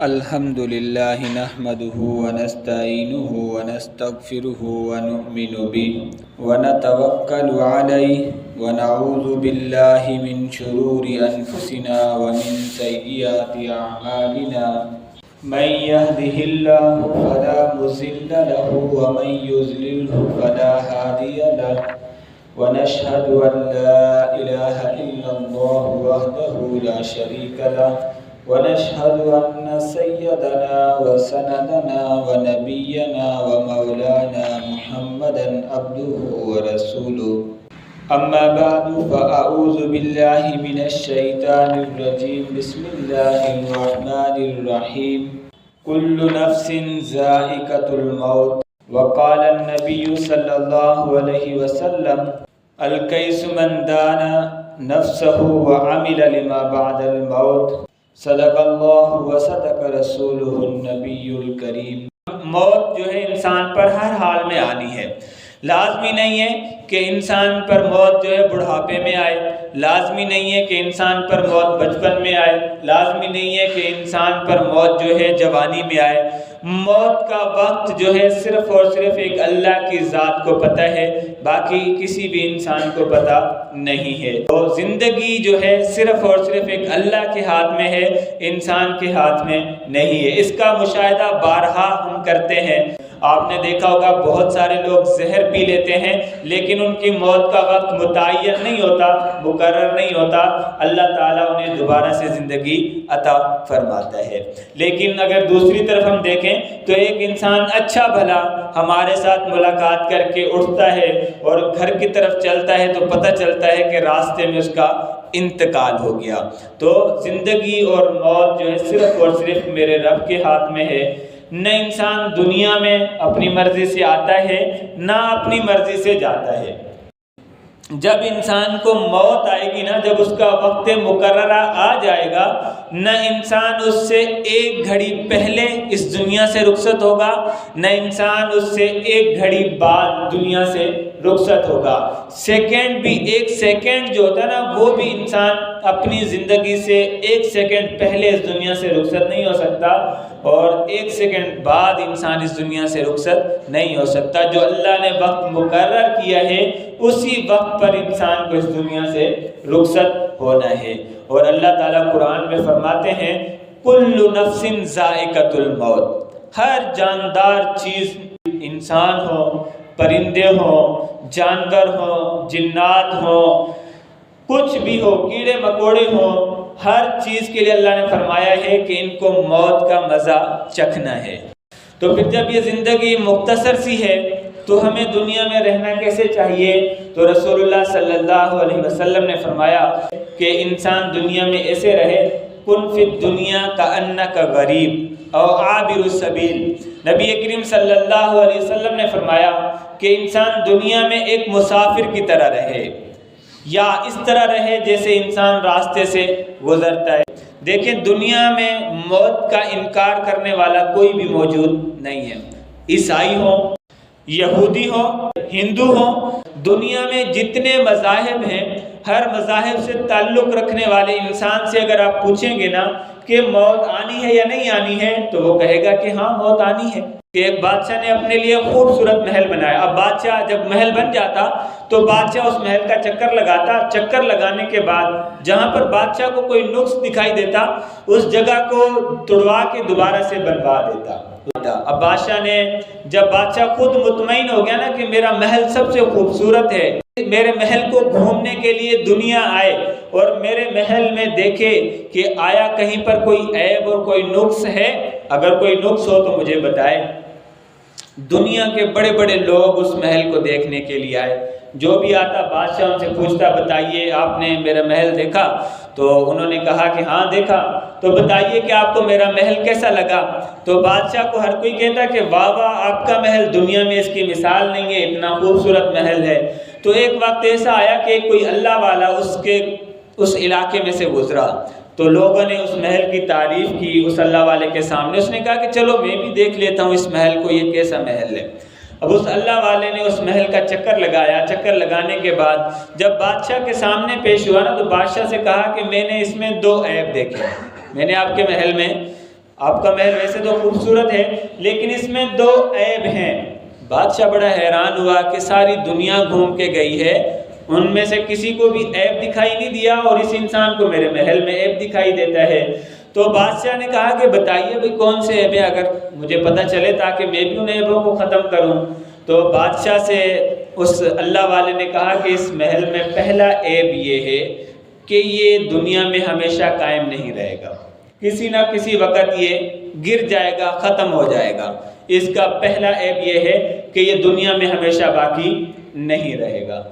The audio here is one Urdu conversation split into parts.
الحمد للہ نحمده ونستعینه ونستغفره ونؤمن به ونتوکل علیہ ونعوذ باللہ من شرور انفسنا ومن سیئات اعمالنا من يهده الله فلا مضل له ومن يضلل فلا هادي له ونشهد ان لا اله الا الله وحده لا شريك له ونشهد أن سيدنا وسندنا ونبينا ومولانا محمدا عبده ورسوله أما بعد فأعوذ بالله من الشيطان الرجيم بسم الله الرحمن الرحيم كل نفس ذائقة الموت وقال النبي صلى الله عليه وسلم الكيس من دان نفسه وعمل لما بعد الموت صدق اللہ وصدق رسولہ النبی الکریم۔ موت جو ہے انسان پر ہر حال میں آنی ہے۔ لازمی نہیں ہے کہ انسان پر موت جو ہے بڑھاپے میں آئے، لازمی نہیں ہے کہ انسان پر موت بچپن میں آئے، لازمی نہیں ہے کہ انسان پر موت جو ہے جوانی میں آئے۔ موت کا وقت جو ہے صرف اور صرف ایک اللہ کی ذات کو پتہ ہے، باقی کسی بھی انسان کو پتہ نہیں ہے۔ تو زندگی جو ہے صرف اور صرف ایک اللہ کے ہاتھ میں ہے، انسان کے ہاتھ میں نہیں ہے۔ اس کا مشاہدہ بارہا ہم کرتے ہیں۔ آپ نے دیکھا ہوگا بہت سارے لوگ زہر پی لیتے ہیں لیکن ان کی موت کا وقت متعین نہیں ہوتا، مقرر نہیں ہوتا، اللہ تعالیٰ انہیں دوبارہ سے زندگی عطا فرماتا ہے۔ لیکن اگر دوسری طرف ہم دیکھیں تو ایک انسان اچھا بھلا ہمارے ساتھ ملاقات کر کے اٹھتا ہے اور گھر کی طرف چلتا ہے تو پتہ چلتا ہے کہ راستے میں اس کا انتقال ہو گیا۔ تو زندگی اور موت جو ہے صرف اور صرف میرے رب کے ہاتھ میں ہے۔ نہ انسان دنیا میں اپنی مرضی سے آتا ہے نہ اپنی مرضی سے جاتا ہے۔ جب انسان کو موت آئے گی نا، جب اس کا وقت مقررہ آ جائے گا، نہ انسان اس سے ایک گھڑی پہلے اس دنیا سے رخصت ہوگا، نہ انسان اس سے ایک گھڑی بعد دنیا سے رخصت ہوگا۔ سیکنڈ بھی، ایک سیکنڈ جو ہوتا ہے نا، وہ بھی انسان اپنی زندگی سے ایک سیکنڈ پہلے اس دنیا سے رخصت نہیں ہو سکتا اور ایک سیکنڈ بعد انسان اس دنیا سے رخصت نہیں ہو سکتا۔ جو اللہ نے وقت مقرر کیا ہے اسی وقت پر انسان کو اس دنیا سے رخصت ہونا ہے۔ اور اللہ تعالیٰ قرآن میں فرماتے ہیں کل نفس ذائقۃ الموت، ہر جاندار چیز، انسان ہو، پرندے ہوں، جانور ہوں، جنات ہوں، کچھ بھی ہو، کیڑے مکوڑے ہوں، ہر چیز کے لیے اللہ نے فرمایا ہے کہ ان کو موت کا مزہ چکھنا ہے۔ تو پھر جب یہ زندگی مختصر سی ہے تو ہمیں دنیا میں رہنا کیسے چاہیے؟ تو رسول اللہ صلی اللہ علیہ وسلم نے فرمایا کہ انسان دنیا میں ایسے رہے کن فی الدنیا کأنک غریب او عابر السبیل۔ نبی کریم صلی اللہ علیہ وسلم نے فرمایا کہ انسان دنیا میں ایک مسافر کی طرح رہے، یا اس طرح رہے جیسے انسان راستے سے گزرتا ہے۔ دیکھیں دنیا میں موت کا انکار کرنے والا کوئی بھی موجود نہیں ہے، عیسائی ہوں، یہودی ہوں، ہندو ہوں، دنیا میں جتنے مذاہب ہیں ہر مذاہب سے تعلق رکھنے والے انسان سے اگر آپ پوچھیں گے نا کہ موت آنی ہے یا نہیں آنی ہے تو وہ کہے گا کہ ہاں موت آنی ہے۔ کہ ایک بادشاہ نے اپنے لیے خوبصورت محل بنایا، اب بادشاہ جب محل بن جاتا تو بادشاہ اس محل کا چکر لگاتا، چکر لگانے کے بعد جہاں پر بادشاہ کو کوئی نقص دکھائی دیتا اس جگہ کو توڑوا کے دوبارہ سے بنوا دیتا۔ اب بادشاہ نے، جب بادشاہ خود مطمئن ہو گیا نا کہ میرا محل سب سے خوبصورت ہے، میرے محل کو گھومنے کے لیے دنیا آئے اور میرے محل میں دیکھے کہ آیا کہیں پر کوئی عیب اور کوئی نقص ہے، اگر کوئی نقص ہو تو مجھے بتائے۔ دنیا کے بڑے بڑے لوگ اس محل کو دیکھنے کے لیے آئے، جو بھی آتا بادشاہ ان سے پوچھتا بتائیے آپ نے میرا محل دیکھا؟ تو انہوں نے کہا کہ ہاں دیکھا۔ تو بتائیے کہ آپ کو میرا محل کیسا لگا؟ تو بادشاہ کو ہر کوئی کہتا کہ واہ واہ آپ کا محل دنیا میں اس کی مثال نہیں ہے، اتنا خوبصورت محل ہے۔ تو ایک وقت ایسا آیا کہ کوئی اللہ والا اس علاقے میں سے گزرا تو لوگوں نے اس محل کی تعریف کی اس اللہ والے کے سامنے۔ اس نے کہا کہ چلو میں بھی دیکھ لیتا ہوں اس محل کو، یہ کیسا محل ہے۔ اب اس اللہ والے نے اس محل کا چکر لگایا، چکر لگانے کے بعد جب بادشاہ کے سامنے پیش ہوا نا تو بادشاہ سے کہا کہ میں نے اس میں 2 عیب دیکھے، میں نے آپ کے محل میں آپ کا محل ویسے تو خوبصورت ہے لیکن اس میں 2 عیب ہیں۔ بادشاہ بڑا حیران ہوا کہ ساری دنیا گھوم کے گئی ہے، ان میں سے کسی کو بھی عیب دکھائی نہیں دیا اور اس انسان کو میرے محل میں عیب دکھائی دیتا ہے۔ تو بادشاہ نے کہا کہ بتائیے بھئی کون سے عیب ہیں، اگر مجھے پتہ چلے تاکہ میں بھی ان عیبوں کو ختم کروں۔ تو بادشاہ سے اس اللہ والے نے کہا کہ اس محل میں پہلا عیب یہ ہے کہ یہ دنیا میں ہمیشہ قائم نہیں رہے گا، کسی نہ کسی وقت یہ گر جائے گا، ختم ہو جائے گا۔ اس کا پہلا عیب یہ ہے کہ یہ دنیا میں ہمیشہ باقی نہیں رہے گا۔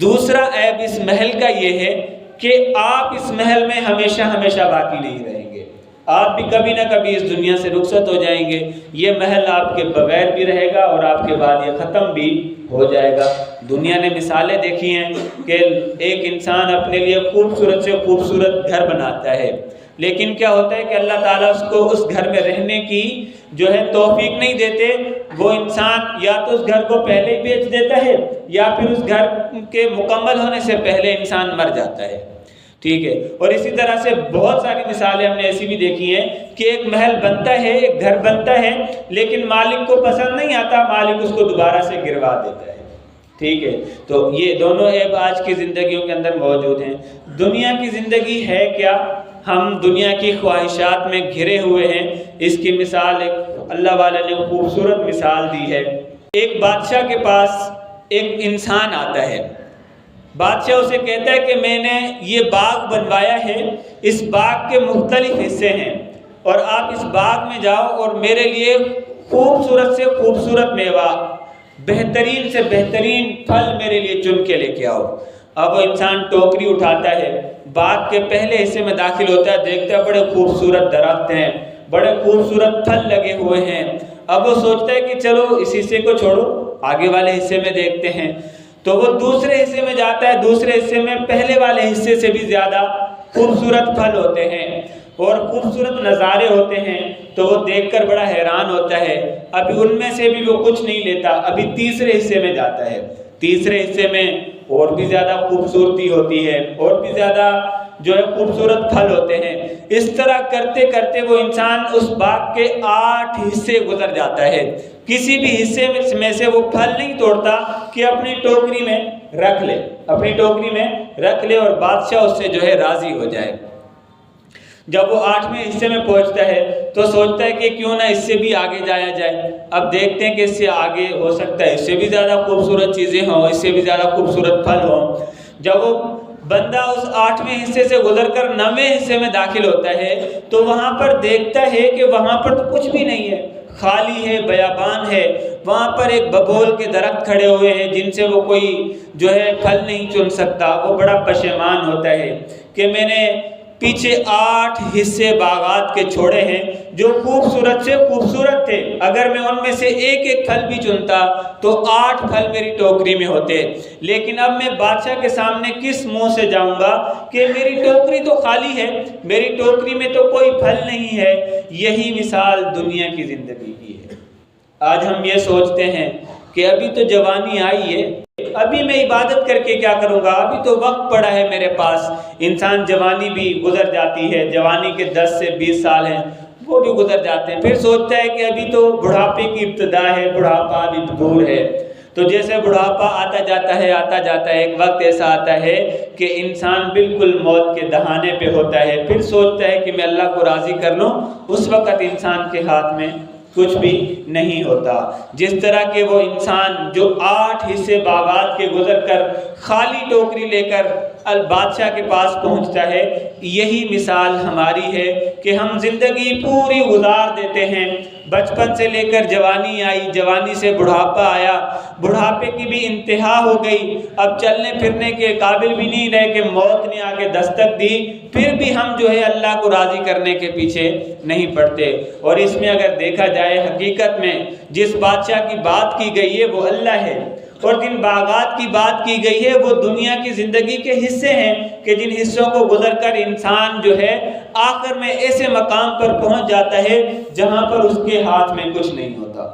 دوسرا عیب اس محل کا یہ ہے کہ آپ اس محل میں ہمیشہ ہمیشہ باقی نہیں رہیں گے، آپ بھی کبھی نہ کبھی اس دنیا سے رخصت ہو جائیں گے۔ یہ محل آپ کے بغیر بھی رہے گا اور آپ کے بعد یہ ختم بھی ہو جائے گا۔ دنیا نے مثالیں دیکھی ہیں کہ ایک انسان اپنے لیے خوبصورت سے خوبصورت گھر بناتا ہے، لیکن کیا ہوتا ہے کہ اللہ تعالیٰ اس کو اس گھر میں رہنے کی جو ہے توفیق نہیں دیتے۔ وہ انسان یا تو اس گھر کو پہلے ہی بیچ دیتا ہے یا پھر اس گھر کے مکمل ہونے سے پہلے انسان مر جاتا ہے، ٹھیک ہے۔ اور اسی طرح سے بہت ساری مثالیں ہم نے ایسی بھی دیکھی ہیں کہ ایک محل بنتا ہے، ایک گھر بنتا ہے، لیکن مالک کو پسند نہیں آتا، مالک اس کو دوبارہ سے گروا دیتا ہے، ٹھیک ہے۔ تو یہ دونوں عیب آج کی زندگیوں کے اندر موجود ہیں۔ دنیا کی زندگی ہے کیا؟ ہم دنیا کی خواہشات میں گھرے ہوئے ہیں۔ اس کی مثال ایک اللہ والے نے خوبصورت مثال دی ہے۔ ایک بادشاہ کے پاس ایک انسان آتا ہے، بادشاہ اسے کہتا ہے کہ میں نے یہ باغ بنوایا ہے، اس باغ کے مختلف حصے ہیں اور آپ اس باغ میں جاؤ اور میرے لیے خوبصورت سے خوبصورت میوہ، بہترین سے بہترین پھل میرے لیے چن کے لے کے آؤ۔ اب وہ انسان ٹوکری اٹھاتا ہے، باغ کے پہلے حصے میں داخل ہوتا ہے، دیکھتا ہے بڑے خوبصورت درخت ہیں، بڑے خوبصورت پھل لگے ہوئے ہیں۔ اب وہ سوچتا ہے کہ چلو اس حصے کو چھوڑو، آگے والے حصے میں دیکھتے ہیں۔ تو وہ دوسرے حصے میں جاتا ہے، دوسرے حصے میں پہلے والے حصے سے بھی زیادہ خوبصورت پھل ہوتے ہیں اور خوبصورت نظارے ہوتے ہیں۔ تو وہ دیکھ کر بڑا حیران ہوتا ہے۔ ابھی ان میں سے بھی وہ کچھ نہیں لیتا، ابھی تیسرے حصے میں جاتا ہے، تیسرے حصے میں اور بھی زیادہ خوبصورتی ہوتی ہے، اور بھی زیادہ جو ہے خوبصورت پھل ہوتے ہیں۔ اس طرح کرتے کرتے وہ انسان اس باغ کے 8 حصے گزر جاتا ہے، کسی بھی حصے میں سے وہ پھل نہیں توڑتا کہ اپنی ٹوکری میں رکھ لے، اپنی ٹوکری میں رکھ لے اور بادشاہ اس سے جو ہے راضی ہو جائے۔ جب وہ 8ویں حصے میں پہنچتا ہے تو سوچتا ہے کہ کیوں نہ اس سے بھی آگے جایا جائے۔ اب دیکھتے ہیں کہ اس سے آگے ہو سکتا ہے اس سے بھی زیادہ خوبصورت چیزیں ہوں، اس سے بھی زیادہ خوبصورت پھل ہوں۔ جب وہ بندہ اس 8ویں حصے سے گزر کر 9ویں حصے میں داخل ہوتا ہے تو وہاں پر دیکھتا ہے کہ وہاں پر تو کچھ بھی نہیں ہے، خالی ہے، بیابان ہے۔ وہاں پر ایک ببول کے درخت کھڑے ہوئے ہیں جن سے وہ کوئی جو ہے پھل نہیں چن سکتا۔ وہ بڑا پشیمان ہوتا ہے کہ میں نے پیچھے 8 حصے باغات کے چھوڑے ہیں جو خوبصورت سے خوبصورت تھے، اگر میں ان میں سے ایک ایک پھل بھی چنتا تو 8 پھل میری ٹوکری میں ہوتے، لیکن اب میں بادشاہ کے سامنے کس منہ سے جاؤں گا کہ میری ٹوکری تو خالی ہے، میری ٹوکری میں تو کوئی پھل نہیں ہے۔ یہی مثال دنیا کی زندگی کی ہے۔ آج ہم یہ سوچتے ہیں کہ ابھی تو جوانی آئی ہے، ابھی میں عبادت کر کے کیا کروں گا، ابھی تو وقت پڑا ہے میرے پاس۔ انسان جوانی بھی گزر جاتی ہے، جوانی کے 10 سے 20 سال ہیں وہ بھی گزر جاتے ہیں، پھر سوچتا ہے کہ ابھی تو بڑھاپے کی ابتدا ہے، بڑھاپا ابھی دور ہے۔ تو جیسے بڑھاپا آتا جاتا ہے، ایک وقت ایسا آتا ہے کہ انسان بالکل موت کے دہانے پہ ہوتا ہے، پھر سوچتا ہے کہ میں اللہ کو راضی کر لوں۔ اس وقت انسان کے ہاتھ میں کچھ بھی نہیں ہوتا۔ جس طرح کہ وہ انسان جو 8 حصے باغات کے گزر کر خالی ٹوکری لے کر بادشاہ کے پاس پہنچتا ہے، یہی مثال ہماری ہے کہ ہم زندگی پوری گزار دیتے ہیں۔ بچپن سے لے کر جوانی آئی، جوانی سے بڑھاپا آیا، بڑھاپے کی بھی انتہا ہو گئی، اب چلنے پھرنے کے قابل بھی نہیں رہے کہ موت نے آ کے دستک دی، پھر بھی ہم جو ہے اللہ کو راضی کرنے کے پیچھے نہیں پڑتے۔ اور اس میں اگر دیکھا جائے حقیقت میں جس بادشاہ کی بات کی گئی ہے وہ اللہ ہے، اور جن باغات کی بات کی گئی ہے وہ دنیا کی زندگی کے حصے ہیں کہ جن حصوں کو گزر کر انسان جو ہے آخر میں ایسے مقام پر پہنچ جاتا ہے جہاں پر اس کے ہاتھ میں کچھ نہیں ہوتا۔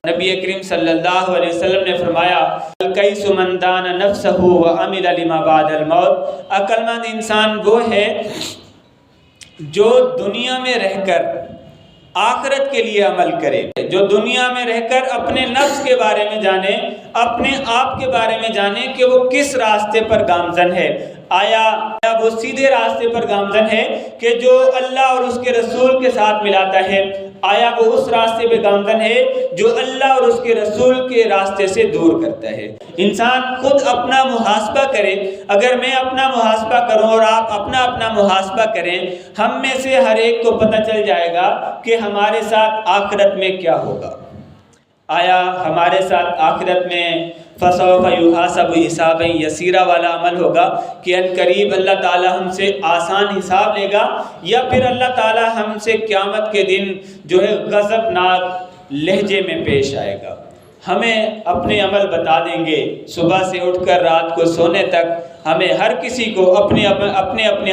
نبی کریم صلی اللہ علیہ وسلم نے فرمایا الکیس من دان نفسہ وعمل لما بعد الموت، عقل مند انسان وہ ہے جو دنیا میں رہ کر آخرت کے لیے عمل کرے، جو دنیا میں رہ کر اپنے نفس کے بارے میں جانے، اپنے آپ کے بارے میں جانے کہ وہ کس راستے پر گامزن ہے۔ آیا وہ سیدھے راستے پر گامزن ہے کہ جو اللہ اور اس کے رسول کے ساتھ ملاتا ہے؟ آیا وہ اس راستے پہ گامزن ہے جو اللہ اور اس کے رسول کے راستے سے دور کرتا ہے؟ انسان خود اپنا محاسبہ کرے۔ اگر میں اپنا محاسبہ کروں اور آپ اپنا محاسبہ کریں، ہم میں سے ہر ایک کو پتہ چل جائے گا کہ ہمارے ساتھ آخرت میں کیا ہوگا۔ آیا ہمارے ساتھ آخرت میں فَسَوْفَ يُحَاسَبُ حِسَابًا يَسِيرًا والا عمل ہوگا کہ ان قریب اللہ تعالی ہم سے آسان حساب لے گا، یا پھر اللہ تعالی ہم سے قیامت کے دن جو ہے غضبناک لہجے میں پیش آئے گا؟ ہمیں اپنے عمل بتا دیں گے، صبح سے اٹھ کر رات کو سونے تک ہمیں ہر کسی کو اپنے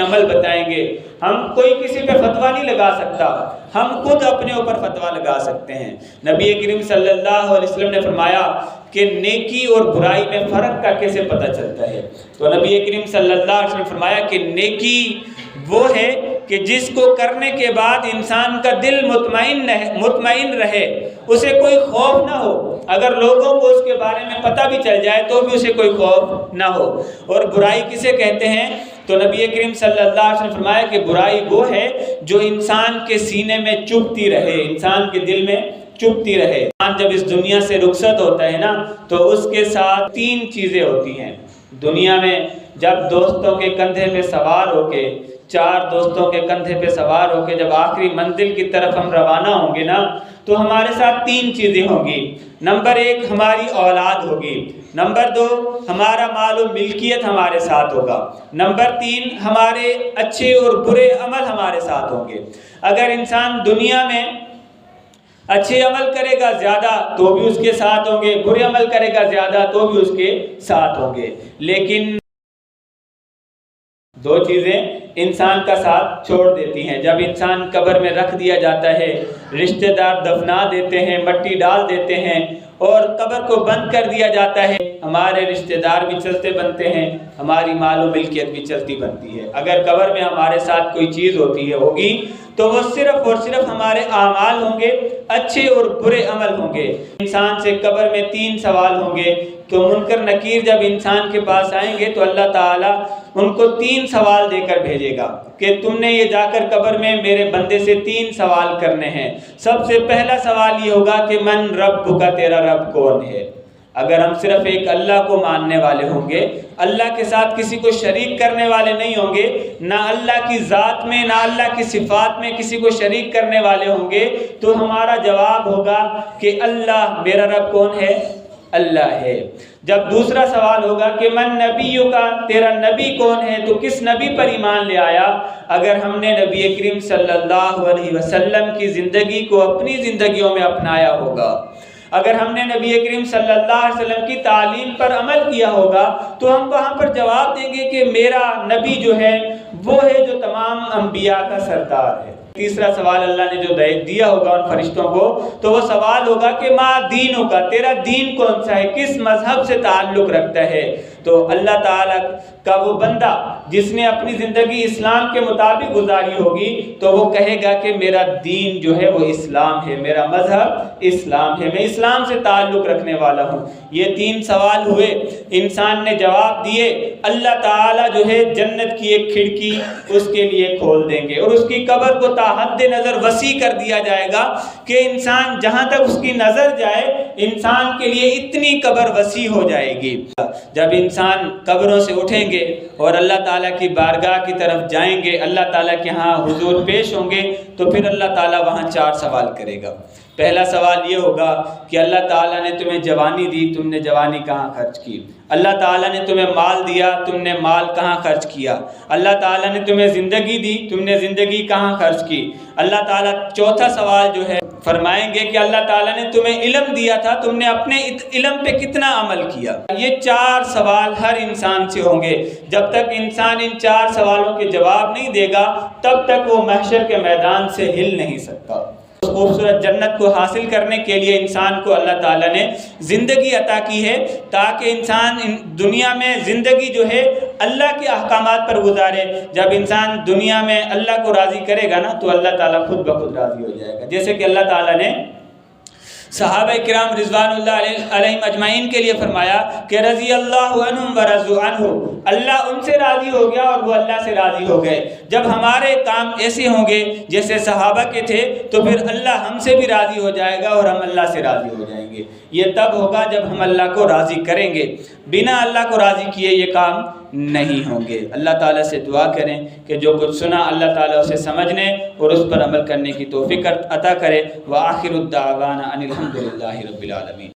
عمل بتائیں گے۔ ہم کوئی کسی پہ فتویٰ نہیں لگا سکتا، ہم خود اپنے اوپر فتویٰ لگا سکتے ہیں۔ نبی کریم صلی اللہ علیہ وسلم نے فرمایا کہ نیکی اور برائی میں فرق کا کیسے پتہ چلتا ہے؟ تو نبی کریم صلی اللہ علیہ وسلم نے فرمایا کہ نیکی وہ ہے کہ جس کو کرنے کے بعد انسان کا دل مطمئن رہے، اسے کوئی خوف نہ ہو، اگر لوگوں کو اس کے بارے میں پتہ بھی چل جائے تو بھی اسے کوئی خوف نہ ہو۔ اور برائی کسے کہتے ہیں؟ تو نبی کریم صلی اللہ علیہ وسلم نے فرمایا کہ برائی وہ ہے جو انسان کے سینے میں چبھتی رہے، انسان کے دل میں چبھتی رہے۔ انسان جب اس دنیا سے رخصت ہوتا ہے نا تو اس کے ساتھ 3 چیزیں ہوتی ہیں۔ دنیا میں جب دوستوں کے کندھے پہ سوار ہو کے، 4 دوستوں کے کندھے پہ سوار ہو کے جب آخری منزل کی طرف ہم روانہ ہوں گے نا تو ہمارے ساتھ 3 چیزیں ہوں گی۔ نمبر 1 ہماری اولاد ہوگی، نمبر 2 ہمارا مال و ملکیت ہمارے ساتھ ہوگا، نمبر 3 ہمارے اچھے اور برے عمل ہمارے ساتھ ہوں گے۔ اگر انسان دنیا میں اچھے عمل کرے گا زیادہ تو بھی اس کے ساتھ ہوں گے، برے عمل کرے گا زیادہ تو بھی اس کے ساتھ ہوں گے، لیکن 2 چیزیں انسان کا ساتھ چھوڑ دیتی ہیں۔ جب انسان قبر میں رکھ دیا جاتا ہے، رشتہ دار دفنا دیتے ہیں، مٹی ڈال دیتے ہیں اور قبر کو بند کر دیا جاتا ہے، ہمارے رشتہ دار بھی چلتے بنتے ہیں، ہماری مال و ملکیت بھی چلتی بنتی ہے۔ اگر قبر میں ہمارے ساتھ کوئی چیز ہوگی تو وہ صرف اور صرف ہمارے اعمال ہوں گے، اچھے اور برے عمل ہوں گے۔ انسان سے قبر میں 3 سوال ہوں گے، تو منکر نکیر جب انسان کے پاس آئیں گے تو اللہ تعالیٰ ان کو 3 سوال دے کر بھیجے گا کہ تم نے یہ جا کر قبر میں میرے بندے سے 3 سوال کرنے ہیں۔ سب سے پہلا سوال یہ ہوگا کہ من رب کا، تیرا رب کون ہے؟ اگر ہم صرف ایک اللہ کو ماننے والے ہوں گے، اللہ کے ساتھ کسی کو شریک کرنے والے نہیں ہوں گے، نہ اللہ کی ذات میں نہ اللہ کی صفات میں کسی کو شریک کرنے والے ہوں گے، تو ہمارا جواب ہوگا کہ اللہ، میرا رب کون ہے؟ اللہ ہے۔ جب دوسرا سوال ہوگا کہ من نبیوں کا، تیرا نبی کون ہے؟ تو کس نبی پر ایمان لے آیا؟ اگر ہم نے نبی کریم صلی اللہ علیہ وسلم کی زندگی کو اپنی زندگیوں میں اپنایا ہوگا، اگر ہم نے نبی کریم صلی اللہ علیہ وسلم کی تعلیم پر عمل کیا ہوگا تو ہم وہاں پر جواب دیں گے کہ میرا نبی جو ہے وہ ہے جو تمام انبیاء کا سردار ہے۔ تیسرا سوال اللہ نے جو دیا ہوگا ان فرشتوں کو تو وہ سوال ہوگا کہ ما دینوں کا، تیرا دین کون سا ہے، کس مذہب سے تعلق رکھتا ہے؟ تو اللہ تعالیٰ کا وہ بندہ جس نے اپنی زندگی اسلام کے مطابق گزاری ہوگی تو وہ کہے گا کہ میرا دین جو ہے وہ اسلام ہے، میرا مذہب اسلام ہے، میں اسلام سے تعلق رکھنے والا ہوں۔ یہ 3 سوال ہوئے، انسان نے جواب دیے، اللہ تعالیٰ جو ہے جنت کی ایک کھڑکی اس کے لیے کھول دیں گے اور اس کی قبر کو تا حد نظر وسیع کر دیا جائے گا کہ انسان جہاں تک اس کی نظر جائے انسان کے لیے اتنی قبر وسیع ہو جائے گی۔ جب انسان قبروں سے اٹھیں گے اور اللہ تعالیٰ کی بارگاہ کی طرف جائیں گے، اللہ تعالیٰ کے ہاں حضور پیش ہوں گے تو پھر اللہ تعالیٰ وہاں 4 سوال کرے گا۔ پہلا سوال یہ ہوگا کہ اللہ تعالیٰ نے تمہیں جوانی دی، تم نے جوانی کہاں خرچ کی؟ اللہ تعالیٰ نے تمہیں مال دیا، تم نے مال کہاں خرچ کیا؟ اللہ تعالیٰ نے تمہیں زندگی دی، تم نے زندگی کہاں خرچ کی؟ اللہ تعالیٰ چوتھا سوال جو ہے فرمائیں گے کہ اللہ تعالیٰ نے تمہیں علم دیا تھا، تم نے اپنے علم پہ کتنا عمل کیا؟ یہ 4 سوال ہر انسان سے ہوں گے۔ جب تک انسان ان 4 سوالوں کے جواب نہیں دے گا تب تک وہ محشر کے میدان سے ہل نہیں سکتا۔ خوبصورت جنت کو حاصل کرنے کے لیے انسان کو اللہ تعالیٰ نے زندگی عطا کی ہے، تاکہ انسان دنیا میں زندگی جو ہے اللہ کے احکامات پر گزارے۔ جب انسان دنیا میں اللہ کو راضی کرے گا نا تو اللہ تعالیٰ خود بخود راضی ہو جائے گا، جیسے کہ اللہ تعالیٰ نے صحابہ کرام رضوان اللہ علیہم اجمعین کے لیے فرمایا کہ رضی اللہ عنہم ورضوا عنہ، اللہ ان سے راضی ہو گیا اور وہ اللہ سے راضی ہو گئے۔ جب ہمارے کام ایسے ہوں گے جیسے صحابہ کے تھے تو پھر اللہ ہم سے بھی راضی ہو جائے گا اور ہم اللہ سے راضی ہو جائیں گے۔ یہ تب ہوگا جب ہم اللہ کو راضی کریں گے، بنا اللہ کو راضی کیے یہ کام نہیں ہوں گے۔ اللہ تعالیٰ سے دعا کریں کہ جو کچھ سنا اللہ تعالیٰ اسے سمجھنے اور اس پر عمل کرنے کی توفیق عطا کرے۔ وآخر الدعوانا ان الحمد للہ رب العالمین۔